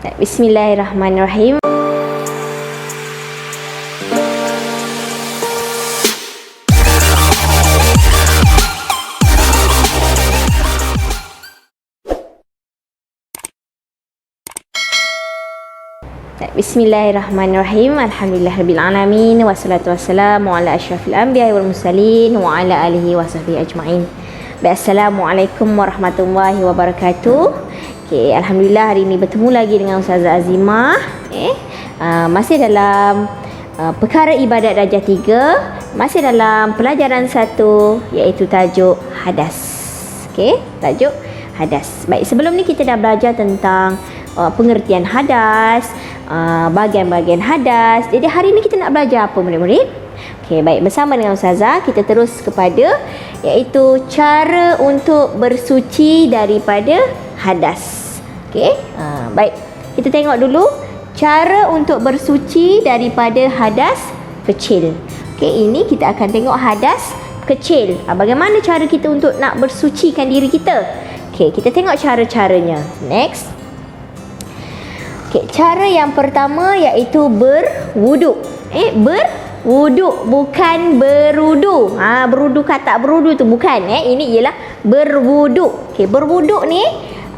Bismillahirrahmanirrahim. Bismillahirrahmanirrahim. Alhamdulillahirrabbilalamin. Wassalatu wassalamu ala asyrafil anbiya wal mursalin wa ala alihi wa sahbihi ajma'in. Assalamualaikum warahmatullahi wabarakatuh. Okay, Alhamdulillah hari ini bertemu lagi dengan Ustazah Azimah. Masih dalam perkara ibadat darjah 3. Masih dalam pelajaran 1, iaitu tajuk hadas. Okay, tajuk hadas. Baik, sebelum ni kita dah belajar tentang pengertian hadas, bahagian-bahagian hadas. Jadi hari ni kita nak belajar apa murid-murid? Okey, baik, bersama dengan Ustazah kita terus kepada iaitu cara untuk bersuci daripada hadas. Okey, baik. Kita tengok dulu cara untuk bersuci daripada hadas kecil. Okey, ini kita akan tengok hadas kecil. Bagaimana cara kita untuk nak bersucikan diri kita? Okey, kita tengok cara-caranya. Next. Okay, cara yang pertama iaitu berwuduk. Berwuduk, bukan berudu. Berudu kata berudu tu bukan. Ini ialah berwuduk. Okay, berwuduk ni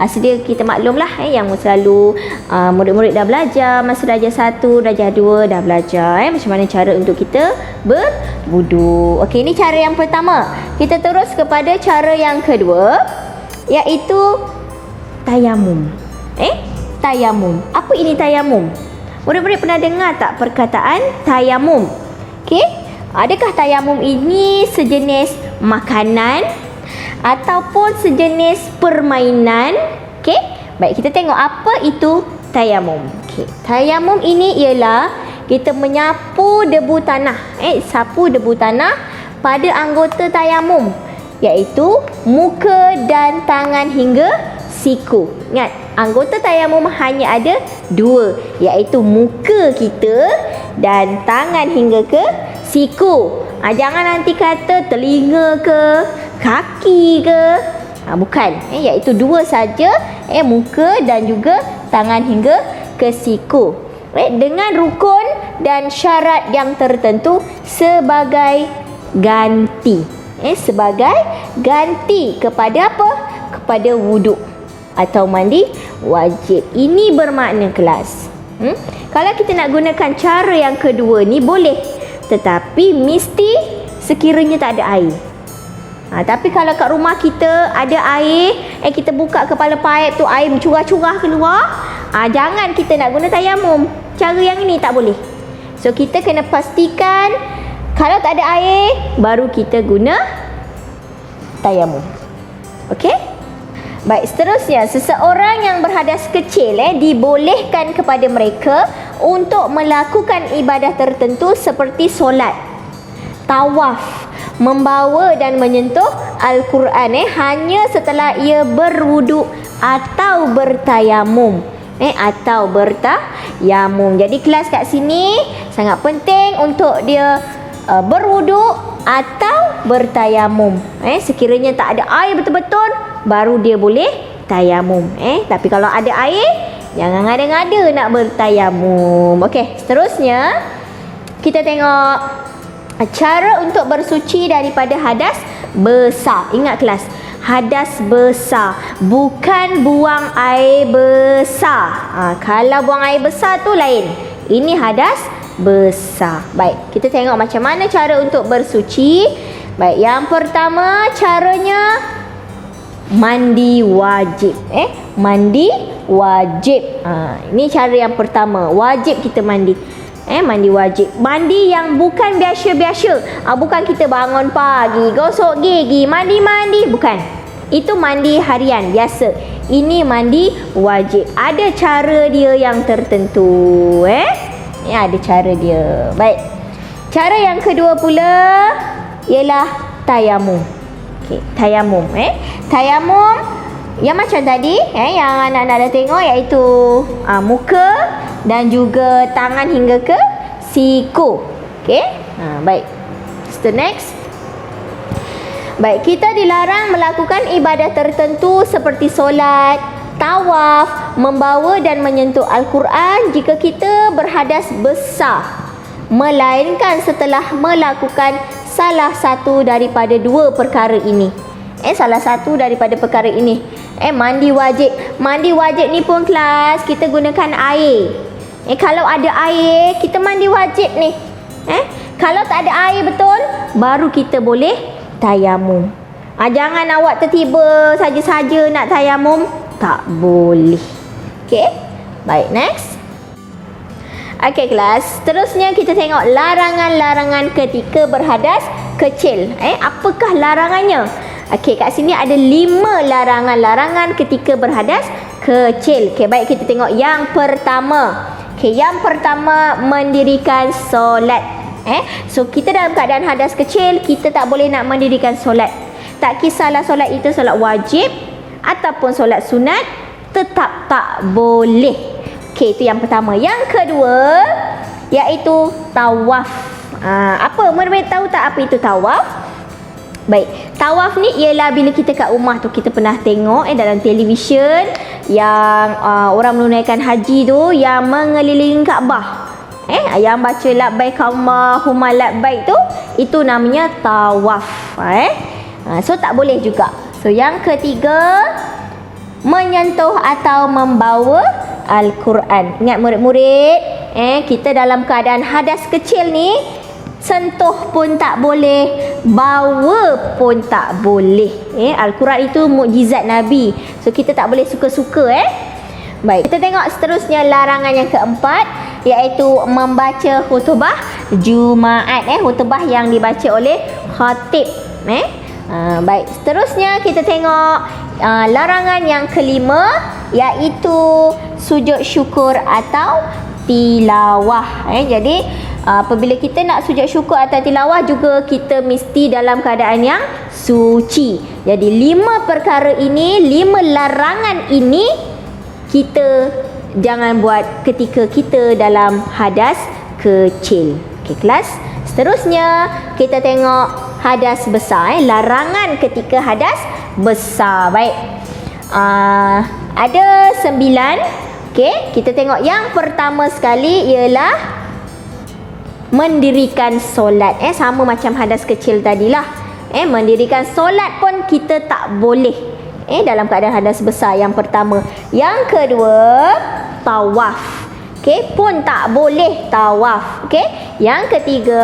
sedia kita maklumlah yang selalu murid-murid dah belajar masa darjah 1, darjah 2 dah belajar macam mana cara untuk kita berwuduk. Okey, ini cara yang pertama. Kita terus kepada cara yang kedua iaitu tayamum. Tayamum. Apa ini tayamum? Murid-murid pernah dengar tak perkataan tayamum? Okey, adakah tayamum ini sejenis makanan ataupun sejenis permainan? Okey, baik, kita tengok apa itu tayamum. Okey, tayamum ini ialah kita menyapu debu tanah. Sapu debu tanah pada anggota tayamum, iaitu muka dan tangan hingga siku. Ingat, anggota tayamum hanya ada 2, iaitu muka kita dan tangan hingga ke siku. Jangan nanti kata telinga ke, kaki ke. Bukan, iaitu 2 saja, muka dan juga tangan hingga ke siku. Dengan rukun dan syarat yang tertentu sebagai ganti. Sebagai ganti kepada apa? Kepada wuduk atau mandi wajib. Ini bermakna kelas. Kalau kita nak gunakan cara yang kedua ni boleh, tetapi mesti sekiranya tak ada air. Tapi kalau kat rumah kita ada air, kita buka kepala paip tu, air curah-curah keluar, jangan kita nak guna tayamum. Cara yang ini tak boleh. So kita kena pastikan kalau tak ada air baru kita guna tayamum. Okey? Baik, seterusnya, seseorang yang berhadas kecil dibolehkan kepada mereka untuk melakukan ibadah tertentu seperti solat, tawaf, membawa dan menyentuh Al-Quran hanya setelah ia berwuduk atau bertayamum. Atau bertayamum. Jadi kelas kat sini sangat penting untuk dia berwuduk atau bertayamum. Sekiranya tak ada air betul-betul, baru dia boleh tayamum. Tapi kalau ada air, jangan ngada-ngada nak bertayamum. Okey, seterusnya kita tengok cara untuk bersuci daripada hadas besar. Ingat kelas, hadas besar, bukan buang air besar. Kalau buang air besar tu lain. Ini hadas besar. Baik, kita tengok macam mana cara untuk bersuci. Baik, yang pertama caranya mandi wajib. Mandi wajib. Ini cara yang pertama. Wajib kita mandi. Mandi wajib. Mandi yang bukan biasa-biasa. Bukan kita bangun pagi, gosok gigi, mandi-mandi. Bukan. Itu mandi harian, biasa. Ini mandi wajib. Ada cara dia yang tertentu. Ada cara dia. Baik. Cara yang kedua pula ialah tayamum. Okey, tayamum. Tayamum yang macam tadi, yang anak-anak dah tengok, iaitu muka dan juga tangan hingga ke siku. Okey. Baik. Next. Baik, kita dilarang melakukan ibadah tertentu seperti solat, Tawaf, membawa dan menyentuh Al-Quran jika kita berhadas besar, melainkan setelah melakukan salah satu daripada dua perkara ini. Salah satu daripada perkara ini. Mandi wajib. Mandi wajib ni pun kelas kita gunakan air. Kalau ada air, kita mandi wajib ni. Kalau tak ada air betul, baru kita boleh tayamum. Jangan awak tertiba saja-saja nak tayamum, tak boleh. Okey. Baik, next. Okey kelas, seterusnya kita tengok larangan-larangan ketika berhadas kecil. Apakah larangannya? Okey, kat sini ada 5 larangan-larangan ketika berhadas kecil. Okey, baik kita tengok yang pertama. Okey, yang pertama mendirikan solat. So kita dalam keadaan hadas kecil, kita tak boleh nak mendirikan solat. Tak kisahlah solat itu solat wajib ataupun solat sunat, tetap tak boleh. Okey, itu yang pertama. Yang kedua iaitu tawaf. Apa? Mereka tahu tak apa itu tawaf? Baik, tawaf ni ialah bila kita kat rumah tu kita pernah tengok dalam televisyen yang orang menunaikan haji tu yang mengelilingi Kaabah. Yang baca labbaik Allahumma labbaik tu, itu namanya tawaf. So tak boleh juga. So yang ketiga, menyentuh atau membawa Al-Quran. Ingat murid-murid, kita dalam keadaan hadas kecil ni, sentuh pun tak boleh, bawa pun tak boleh. Al-Quran itu mukjizat Nabi. So kita tak boleh suka-suka. Baik, kita tengok seterusnya larangan yang keempat, iaitu membaca khutbah Jumaat. Khutbah yang dibaca oleh khatib. Baik, seterusnya kita tengok larangan yang kelima, iaitu sujud syukur atau tilawah. Jadi apabila kita nak sujud syukur atau tilawah juga kita mesti dalam keadaan yang suci. Jadi 5 perkara ini, 5 larangan ini kita jangan buat ketika kita dalam hadas kecil. Okey kelas. Seterusnya kita tengok hadas besar. Larangan ketika hadas besar. Baik. Ada 9. Okey, kita tengok yang pertama sekali ialah mendirikan solat. Sama macam hadas kecil tadilah. Mendirikan solat pun kita tak boleh. Dalam keadaan hadas besar yang pertama. Yang kedua, tawaf. Okey, pun tak boleh tawaf. Okey. Yang ketiga,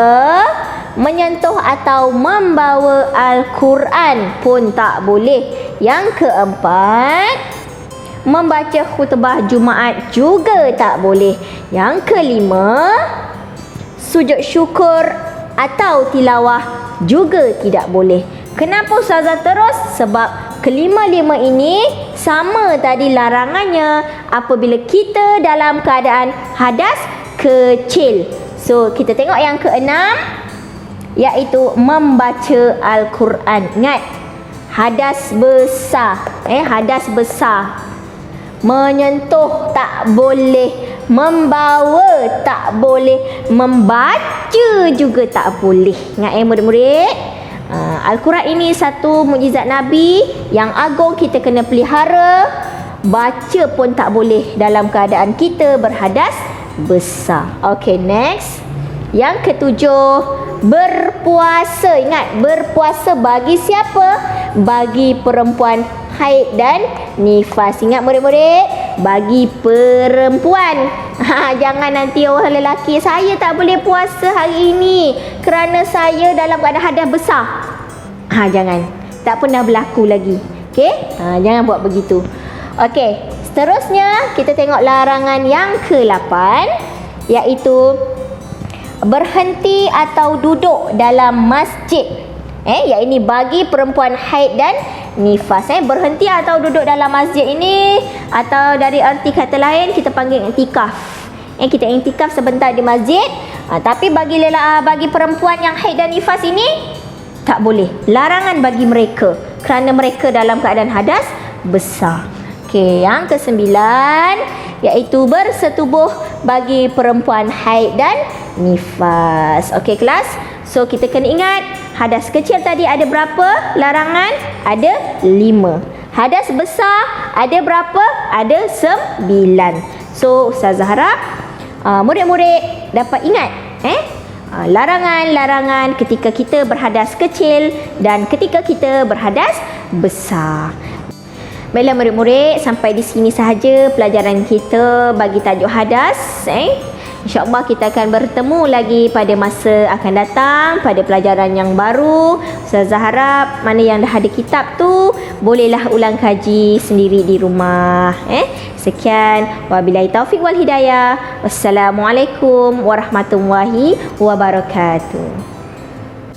menyentuh atau membawa Al-Quran pun tak boleh. Yang keempat, membaca khutbah Jumaat juga tak boleh. Yang kelima, sujud syukur atau tilawah juga tidak boleh. Kenapa Ustazah terus? Sebab kelima-lima ini sama tadi larangannya apabila kita dalam keadaan hadas kecil. So kita tengok yang keenam, iaitu membaca Al-Quran. Ingat, hadas besar. Hadas besar. Menyentuh tak boleh, membawa tak boleh, membaca juga tak boleh. Ingat murid-murid, Al-Quran ini satu mukjizat Nabi yang agung, kita kena pelihara. Baca pun tak boleh dalam keadaan kita berhadas besar. Okey, next. Yang ketujuh, berpuasa. Ingat, berpuasa bagi siapa? Bagi perempuan haid dan nifas. Ingat murid-murid, bagi perempuan. Jangan nanti orang lelaki, saya tak boleh puasa hari ini kerana saya dalam keadaan hadas besar. Jangan. Tak pernah berlaku lagi. Okey? Jangan buat begitu. Okey, seterusnya kita tengok larangan yang ke-8, iaitu berhenti atau duduk dalam masjid. Yang ini bagi perempuan haid dan nifas. Berhenti atau duduk dalam masjid ini, atau dari arti kata lain kita panggil iktikaf. Kita iktikaf sebentar di masjid. Tapi bagi perempuan yang haid dan nifas ini tak boleh. Larangan bagi mereka kerana mereka dalam keadaan hadas besar. Okey, yang ke-9 iaitu bersetubuh bagi perempuan haid dan nifas. Okey kelas. So kita kena ingat, hadas kecil tadi ada berapa larangan? Ada 5. Hadas besar ada berapa? Ada 9. So Ustazah harap murid-murid dapat ingat larangan-larangan ketika kita berhadas kecil dan ketika kita berhadas besar. Baiklah murid-murid, sampai di sini sahaja pelajaran kita bagi tajuk hadas. InsyaAllah kita akan bertemu lagi pada masa akan datang pada pelajaran yang baru. Ustazah harap mana yang dah ada kitab tu bolehlah ulang kaji sendiri di rumah. Sekian, wabillahi taufiq wal hidayah. Wassalamualaikum warahmatullahi wabarakatuh.